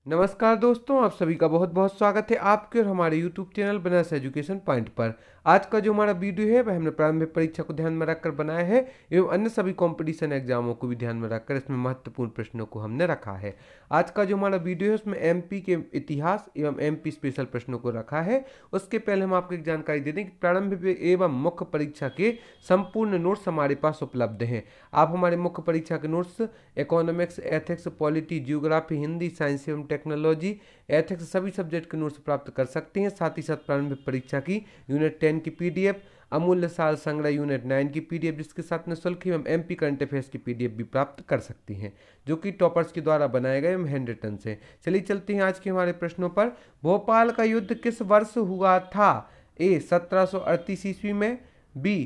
नमस्कार दोस्तों, आप सभी का बहुत बहुत स्वागत है आपके और हमारे YouTube channel Banaras education point पर। आज का जो हमारा वीडियो है वह हमने प्रारंभिक परीक्षा को ध्यान में रखकर बनाया है एवं अन्य सभी कंपटीशन एग्जामों को भी ध्यान में रखकर इसमें महत्वपूर्ण प्रश्नों को हमने रखा है। आज का जो हमारा वीडियो है उसमें MP के इतिहास एवं MP स्पेशल प्रश्नों को रखा है। उसके पहले हम आपको एक जानकारी दे दें कि प्रारंभिक एवं मुख्य परीक्षा के संपूर्ण नोट्स हमारे पास उपलब्ध हैं। आप हमारे मुख्य परीक्षा के notes economics, ethics, polity, geography, Hindi, science एवं टेक्नोलॉजी, एथिक्स सभी सब्जेक्ट के नोट्स प्राप्त कर सकते हैं। साथ ही साथ प्रारंभिक परीक्षा की यूनिट 10 की PDF, अमूल्य साल संग्रह यूनिट 9 की PDF, जिसके साथ निःशुल्क एवं MP करंट अफेयर्स की PDF भी प्राप्त कर सकती हैं, जो कि टॉपर्स के द्वारा बनाए गए एवं हैंड रिटन से। चलिए चलते हैं आज के हमारे प्रश्नों पर। भोपाल का युद्ध किस वर्ष हुआ था? A 1738 ईस्वी में, B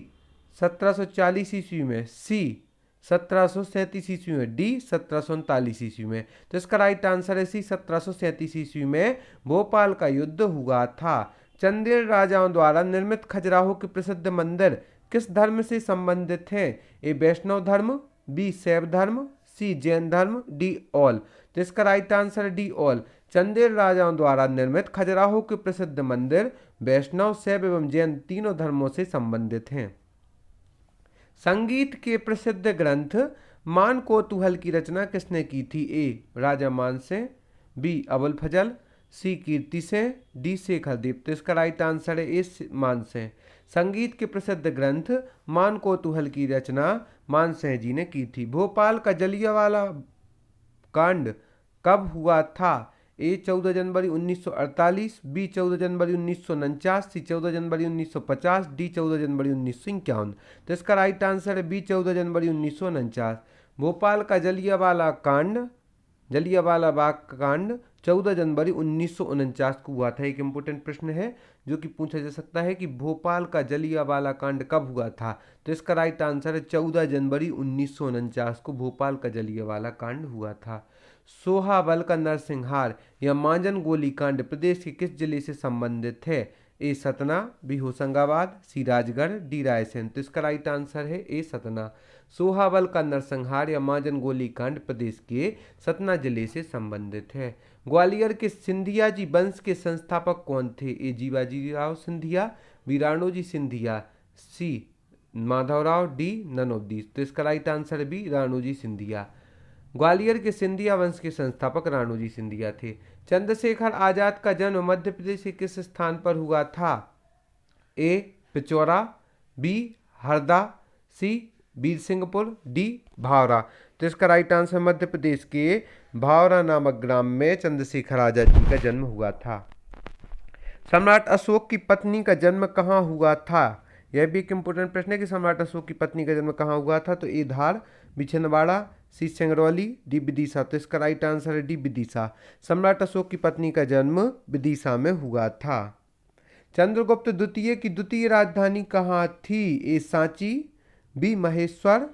1740 ईस्वी में, C 1737 ईस्वी में, डी 1739 ईस्वी में। तो इसका राइट आंसर है सी 1737 ईस्वी में भोपाल का युद्ध हुआ था। चंदेल राजाओं द्वारा निर्मित खजुराहो के प्रसिद्ध मंदिर किस धर्म से संबंधित हैं? ए वैष्णव धर्म, बी शैव धर्म, सी जैन धर्म, डी ऑल। तो इसका राइट आंसर है डी ऑल। चंदेल राजाओं द्वारा निर्मित खजुराहो के प्रसिद्ध मंदिर वैष्णव, शैव एवं जैन तीनों धर्मों से संबंधित हैं। संगीत के प्रसिद्ध ग्रंथ मान कौतूहल की रचना किसने की थी? ए राजा मान सिंह, बी अबुल फजल, सी कीर्ति सिंह, डी शेखर देव। तो इसका राइट आंसर है ए मान सिंह। संगीत के प्रसिद्ध ग्रंथ मान कौतूहल की रचना मान सिंह जी ने की थी। भोपाल का जलियांवाला कांड कब हुआ था? ए 14 जनवरी 1948, बी 14 जनवरी 1949, सी 14 जनवरी 1950, डी 14 जनवरी 1951। तो इसका राइट आंसर है बी 14 जनवरी 1949। भोपाल का जलियांवाला बाग कांड 14 जनवरी 1949 को हुआ था। एक इम्पोर्टेंट प्रश्न है जो कि पूछा जा सकता है कि भोपाल का जलियांवाला कांड कब हुआ था? तो इसका राइट आंसर है 14 जनवरी 1949 को भोपाल का जलियांवाला कांड हुआ था। सोहाबल का नरसंहार या मांजन गोली कांड प्रदेश के किस जिले से संबंधित है? ए सतना, बी होशंगाबाद, सी राजगढ़, डी रायसेन। तो इसका राइट आंसर है ए सतना। सोहाबल का नरसंहार या मांजन गोली कांड प्रदेश के सतना जिले से संबंधित है। ग्वालियर के सिंधिया जी वंश के संस्थापक कौन थे? A Jivaji Rao Scindia, B Ranoji Scindia, C Madhavrao, D none of these. तो इसका राइट आंसर है बी राणोजी सिंधिया। ग्वालियर के सिंधिया वंश के संस्थापक राणोजी सिंधिया थे। चंद्रशेखर आजाद का जन्म मध्य प्रदेश के किस स्थान पर हुआ था? ए पिचौरा, बी हरदा, सी बीरसिंहपुर, डी भावरा। तो इसका राइट आंसर मध्य प्रदेश के भावरा नामक ग्राम में चंद्रशेखर आजाद जी का जन्म हुआ था। सम्राट अशोक की पत्नी का जन्म कहाँ हुआ था? यह भी एक इम्पोर्टेंट प्रश्न है कि सम्राट अशोक की पत्नी का जन्म कहाँ हुआ था। तो ए धार, बी छिंदवाड़ा, सी सिंगरौली, डी विदिशा। तो इसका राइट आंसर है डी विदिशा। सम्राट अशोक की पत्नी का जन्म विदिशा में हुआ था। चंद्रगुप्त द्वितीय की द्वितीय राजधानी कहाँ थी? ए सांची, बी महेश्वर,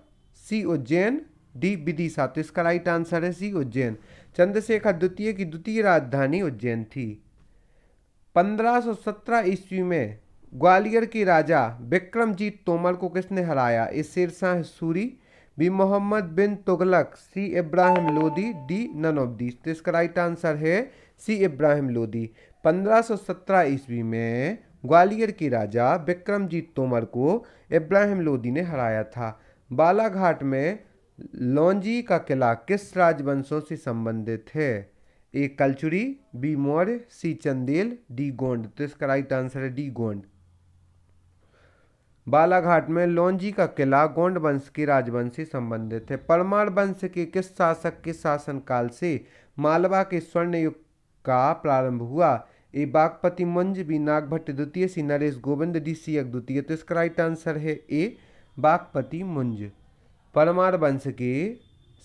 सी उज्जैन, डी विदिशा। तो इसका राइट आंसर है सी उज्जैन। चंद्रशेखर द्वितीय की द्वितीय राजधानी उज्जैन थी। 1517 ईस्वी में ग्वालियर के राजा विक्रमजीत तोमर को किसने हराया? A Shershah Suri, B Muhammad bin Tughlaq, C Ibrahim Lodi, D none of these. तो इसका राइट आंसर है सी इब्राहिम लोदी। 1517 ईस्वी में ग्वालियर के राजा विक्रमजीत तोमर को इब्राहिम लोदी ने हराया था। बालाघाट में लौंजी का किला किस राजवंशों से संबंधित है? ए कलचुरी, बी मौर्य, सी चंदेल, डी गोंड। तो इसका राइट आंसर है डी गोंड। बालाघाट में लौंजी का किला गोंड वंश के राजवंश से संबंधित है। परमार वंश के किस शासक के शासनकाल से मालवा के स्वर्ण युग का प्रारंभ हुआ? ए बागपति मुंज, बी नागभट्ट द्वितीय, सी नरेश गोविंद, डी सियक द्वितीय। तो इसका राइट आंसर है ए बागपति मुंज। परमार वंश के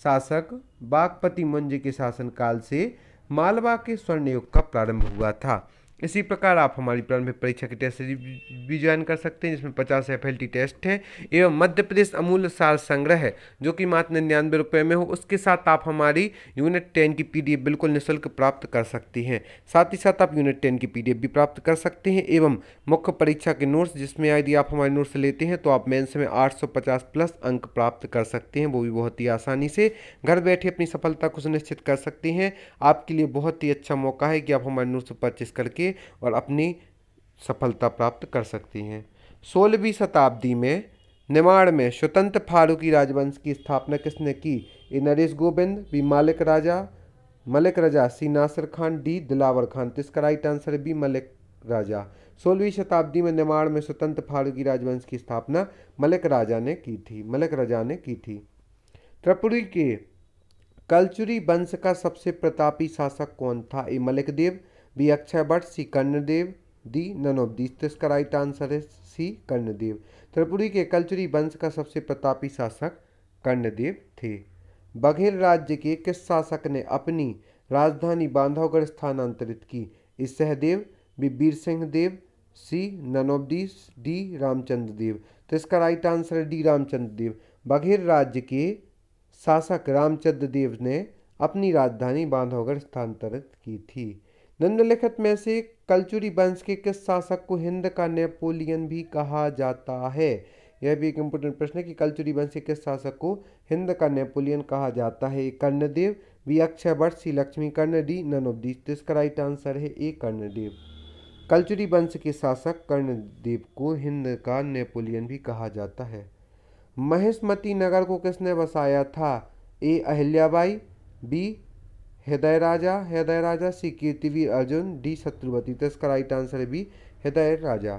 शासक बागपति मुंज के शासनकाल से मालवा के स्वर्ण युग का प्रारंभ हुआ था। इसी प्रकार आप हमारी प्रारंभिक परीक्षा की टेस्ट सीरीज भी ज्वाइन कर सकते हैं, जिसमें 50 FLT टेस्ट है एवं मध्य प्रदेश अमूल्य सार संग्रह है जो कि मात्र 99 रुपये में हो। उसके साथ आप हमारी यूनिट 10 की PDF बिल्कुल निःशुल्क प्राप्त कर सकती हैं। साथ ही साथ आप यूनिट 10 की PDF भी प्राप्त कर सकते हैं एवं मुख्य परीक्षा के नोट्स, जिसमें यदि आप हमारे नोट्स लेते हैं तो आप मेंस में 850 प्लस अंक प्राप्त कर सकते हैं, वो भी बहुत ही आसानी से घर बैठे अपनी सफलता को सुनिश्चित कर सकते हैं। आपके लिए बहुत ही अच्छा मौका है कि आप हमारे नोट्स परचेस करके और अपनी सफलता प्राप्त कर सकती हैं। 16वीं शताब्दी में निमाड़ में स्वतंत्र फारूकी राजवंश की स्थापना किसने की? ए नरेश गोविंद, बी मलिक रजा, सी नासिर खान, डी दिलावर खान। तो इसका राइट आंसर है बी मलिक राजा। 16वीं शताब्दी में निमाड़ में स्वतंत्र फारूकी राजवंश की स्थापना मलिक रजा ने की थी। त्रिपुरी के कलचुरी वंश का सबसे प्रतापी शासक कौन था? A Malik Dev, B Akshay Vat, C Karnadev, D none of these. तो इसका राइट आंसर है सी कर्णदेव। त्रिपुरी के कलचुरी वंश का सबसे प्रतापी शासक कर्णदेव थे। बघेल राज्य के किस शासक ने अपनी राजधानी बांधवगढ़ स्थानांतरित की? A Sahdev, B Veer Singh Dev, C none of these, D Ramchandra Dev. तो इसका राइट आंसर है डी रामचंद्र देव। बघेल राज्य के शासक रामचंद्र देव ने अपनी राजधानी बांधवगढ़ स्थानांतरित की थी। निम्नलिखित में से कलचुरी वंश के किस शासक को हिंद का नेपोलियन भी कहा जाता है? यह भी एक इम्पोर्टेंट प्रश्न है कि कलचुरी वंश के किस शासक को हिंद का नेपोलियन कहा जाता है? A Karnadev, B Akshay Vat, C Lakshmi Karna, D none of these. तो इसका राइट आंसर है ए कर्णदेव। कलचुरी वंश के शासक कर्णदेव को हिंद का नेपोलियन भी कहा जाता है। महिष्मती नगर को किसने बसाया था? ए अहिल्याबाई, बी हृदय राजा, सी कीर्तिवीर अर्जुन, डी शत्रुवती। तो इसका राइट आंसर है बी हृदय राजा।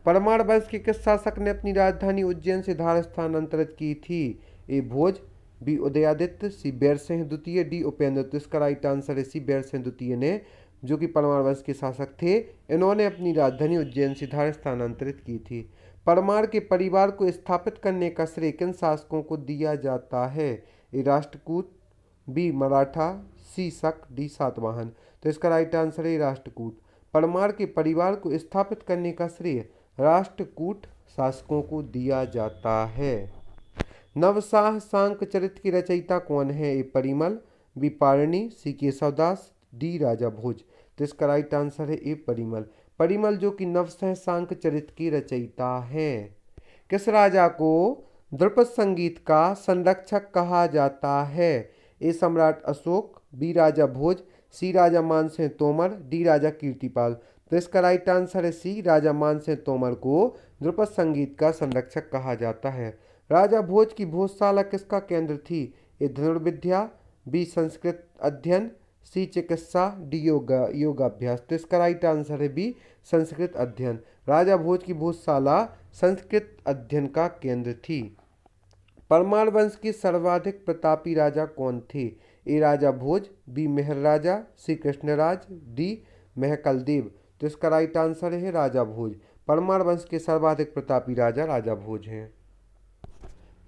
परमार वंश के किस शासक ने अपनी राजधानी उज्जैन से धार स्थानांतरित की थी? ए भोज, बी उदयादित्य, सी बैरसिंह द्वितीय, डी उपेंद्र। तो इसका राइट आंसर है सी बैरसिंह द्वितीय ने, जो कि परमार वंश के शासक थे। इन्होंने अपनी राजधानी उज्जैन से धार स्थानांतरित की थी। परमार के परिवार को स्थापित करने का श्रेय किन शासकों को दिया जाता है? ए राष्ट्रकूट, बी मराठा, सी शक, डी सातवाहन। तो इसका राइट आंसर है राष्ट्रकूट। परमार के परिवार को स्थापित करने का श्रेय राष्ट्रकूट शासकों को दिया जाता है। नवशाह सांक चरित्र की रचयिता कौन है? ए परिमल, बी पारणी, सी केशवदास, डी राजा भोज। तो इसका राइट आंसर है ए परिमल जो कि नवशाह सांक चरित्र की रचयिता है। किस राजा को द्रुपद संगीत का संरक्षक कहा जाता है? ए सम्राट अशोक, बी राजा भोज, सी राजा मानसिंह तोमर, डी राजा कीर्तिपाल। तो इसका राइट आंसर है सी राजा मानसिंह तोमर को द्रुपद संगीत का संरक्षक कहा जाता है। राजा भोज की भोजशाला किसका केंद्र थी? ए धनुर्विद्या, बी संस्कृत अध्ययन, सी चिकित्सा, डी योगाभ्यास। तो इसका राइट आंसर है बी संस्कृत अध्ययन। राजा भोज की भोजशाला संस्कृत अध्ययन का केंद्र थी। परमार वंश के सर्वाधिक प्रतापी राजा कौन थे? ए राजा भोज, बी मेहर राजा, सी कृष्णराज, डी महकलदेव। तो इसका राइट आंसर है राजा भोज। परमार वंश के सर्वाधिक प्रतापी राजा भोज हैं।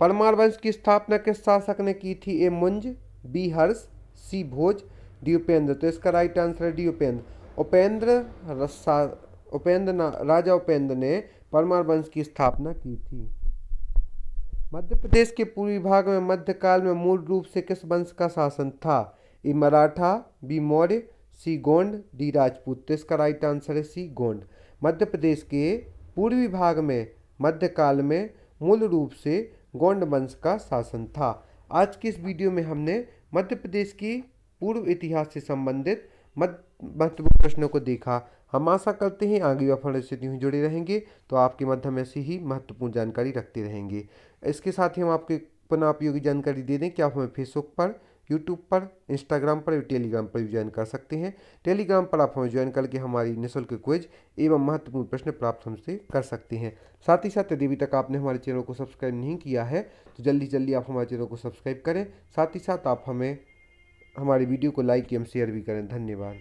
परमार वंश की स्थापना किस शासक ने की थी? ए मुंज, बी हर्ष, सी भोज, डी उपेंद्र। तो इसका राइट आंसर है डी उपेंद्र। राजा उपेंद्र ने परमार वंश की स्थापना की थी। मध्य प्रदेश के पूर्वी भाग में मध्यकाल में मूल रूप से किस वंश का शासन था? ए मराठा, बी मौर्य, सी गोंड, डी राजपूत। तो इसका राइट आंसर है सी गोंड। मध्य प्रदेश के पूर्वी भाग में मध्यकाल में मूल रूप से गोंड वंश का शासन था। आज की इस वीडियो में हमने मध्य प्रदेश की पूर्व इतिहास से संबंधित महत्वपूर्ण प्रश्नों को देखा। हम आशा करते हैं आगे भी से यूँ जुड़े रहेंगे तो आपके माध्यम ऐसी ही महत्वपूर्ण जानकारी रखते रहेंगे। इसके साथ ही हम आपके पुनः उपयोगी जानकारी दे दें कि आप हमें फेसबुक पर, यूट्यूब पर, इंस्टाग्राम पर, टेलीग्राम पर भी ज्वाइन कर सकते हैं। टेलीग्राम पर आप हमें ज्वाइन करके हमारी निःशुल्क क्विज एवं महत्वपूर्ण प्रश्न प्राप्त हमसे कर सकते हैं। साथ ही साथ यदि अभी तक आपने हमारे चैनल को सब्सक्राइब नहीं किया है तो जल्दी आप हमारे चैनल को सब्सक्राइब करें। साथ ही साथ आप हमें हमारी वीडियो को लाइक एवं शेयर भी करें। धन्यवाद।